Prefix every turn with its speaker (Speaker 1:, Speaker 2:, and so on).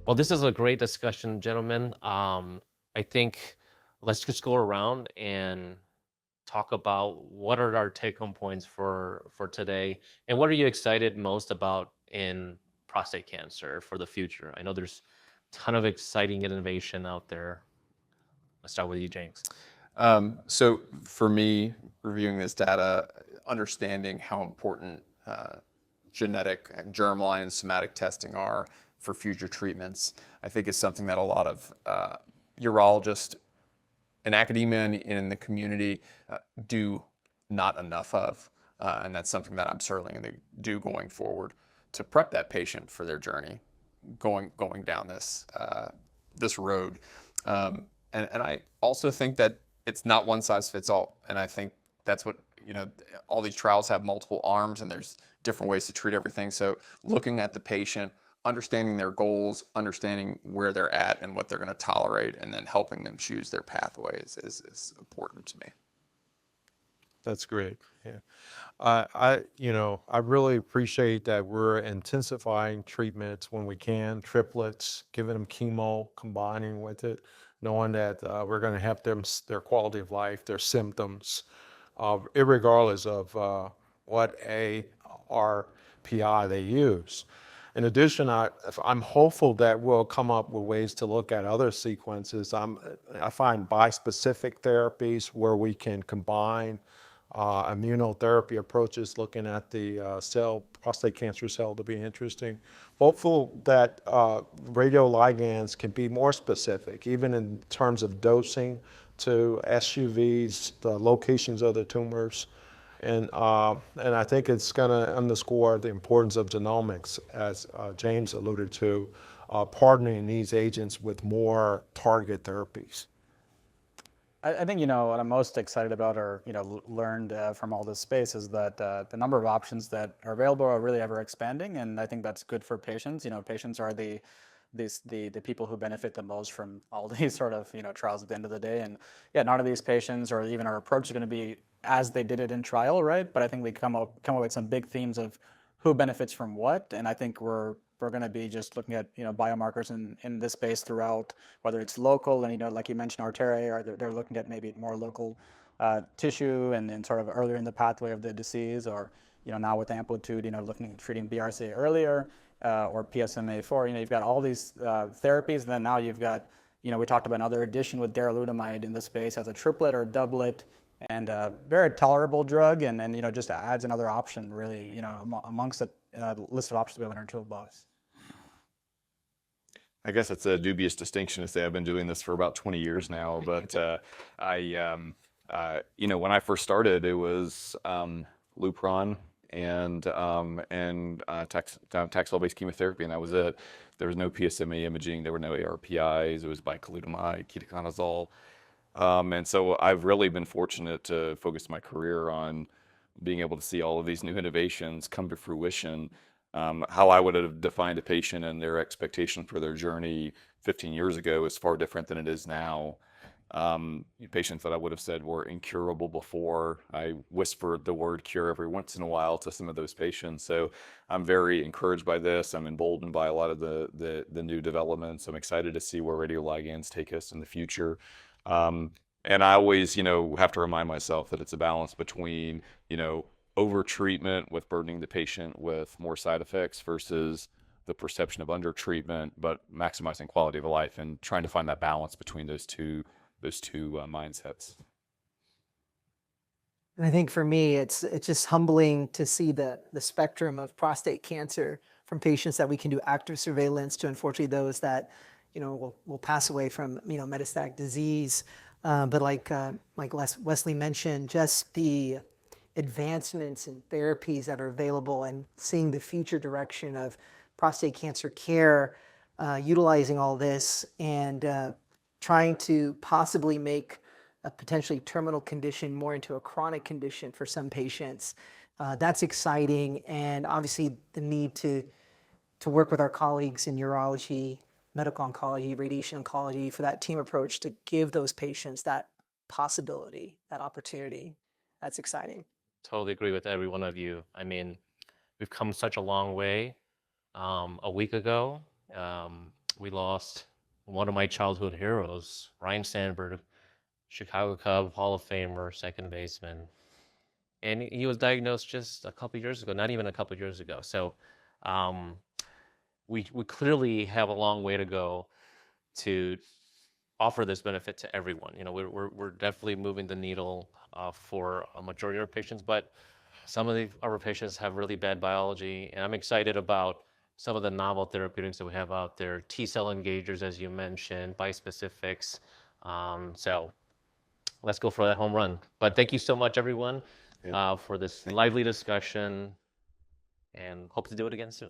Speaker 1: Well, this is a great discussion, gentlemen. I think let's just go around and talk about what are our take-home points for today, and what are you excited most about in prostate cancer for the future? I know there's a ton of exciting innovation out there. Let's start with you, James.
Speaker 2: So for me, reviewing this data, understanding how important genetic and germline and somatic testing are for future treatments, I think is something that a lot of urologists in academia and in the community do not enough of. And that's something that I'm certainly going to do going forward to prep that patient for their journey going down this road. And I also think that it's not one size fits all. And I think that's what, all these trials have multiple arms and there's different ways to treat everything. So looking at the patient, understanding their goals, understanding where they're at and what they're going to tolerate, and then helping them choose their pathways is important to me.
Speaker 3: That's great. Yeah. I really appreciate that we're intensifying treatments when we can, triplets, giving them chemo, combining with it, knowing that we're going to help them, their quality of life, their symptoms, irregardless of what ARPI they use. In addition, I'm hopeful that we'll come up with ways to look at other sequences. I find bispecific therapies where we can combine immunotherapy approaches looking at the prostate cancer cell to be interesting. Hopeful that radioligands can be more specific, even in terms of dosing to SUVs, the locations of the tumors. And I think it's going to underscore the importance of genomics, as James alluded to, partnering these agents with more target therapies.
Speaker 4: I think, what I'm most excited about or, learned from all this space is that the number of options that are available are really ever expanding. And I think that's good for patients. Patients are the people who benefit the most from all these sort of, trials at the end of the day. And yeah, none of these patients or even our approach is going to be as they did it in trial, right? But I think we come up with some big themes of who benefits from what. And I think we're going to be just looking at biomarkers in this space throughout, whether it's local and like you mentioned arteria, or they're looking at maybe more local tissue and sort of earlier in the pathway of the disease, or now with amplitude, looking at treating BRCA earlier, or PSMA4. You've got all these therapies, and then now you've got we talked about another addition with darolutamide in this space as a triplet or doublet, and a very tolerable drug, and just adds another option really amongst the list of options we have in our toolbox.
Speaker 5: I guess it's a dubious distinction to say I've been doing this for about 20 years now, but when I first started, it was Lupron and Taxol-based chemotherapy, and that was it. There was no PSMA imaging, there were no ARPIs, it was bicalutamide, ketoconazole. And so I've really been fortunate to focus my career on being able to see all of these new innovations come to fruition. How I would have defined a patient and their expectation for their journey 15 years ago is far different than it is now. Patients that I would have said were incurable before, I whispered the word cure every once in a while to some of those patients. So I'm very encouraged by this. I'm emboldened by a lot of the new developments. I'm excited to see where radioligands take us in the future. And I always, have to remind myself that it's a balance between, over-treatment with burdening the patient with more side effects versus the perception of under-treatment, but maximizing quality of life and trying to find that balance between those two mindsets.
Speaker 6: And I think for me, it's just humbling to see the spectrum of prostate cancer, from patients that we can do active surveillance to unfortunately those that will pass away from metastatic disease. But like Wesley mentioned, just the advancements in therapies that are available and seeing the future direction of prostate cancer care, utilizing all this and trying to possibly make a potentially terminal condition more into a chronic condition for some patients. That's exciting, and obviously the need to work with our colleagues in urology, medical oncology, radiation oncology, for that team approach to give those patients that possibility, that opportunity. That's exciting.
Speaker 1: Totally agree with every one of you. I mean, we've come such a long way. A week ago, we lost one of my childhood heroes, Ryan Sandberg, Chicago Cub, Hall of Famer, second baseman. And he was diagnosed just a couple years ago, not even a couple years ago. So we clearly have a long way to go to offer this benefit to everyone. You know, we're definitely moving the needle for a majority of our patients, but some of our patients have really bad biology, and I'm excited about some of the novel therapeutics that we have out there, T-cell engagers, as you mentioned, bispecifics. So let's go for that home run. But thank you so much, everyone, for this lively discussion, and hope to do it again soon.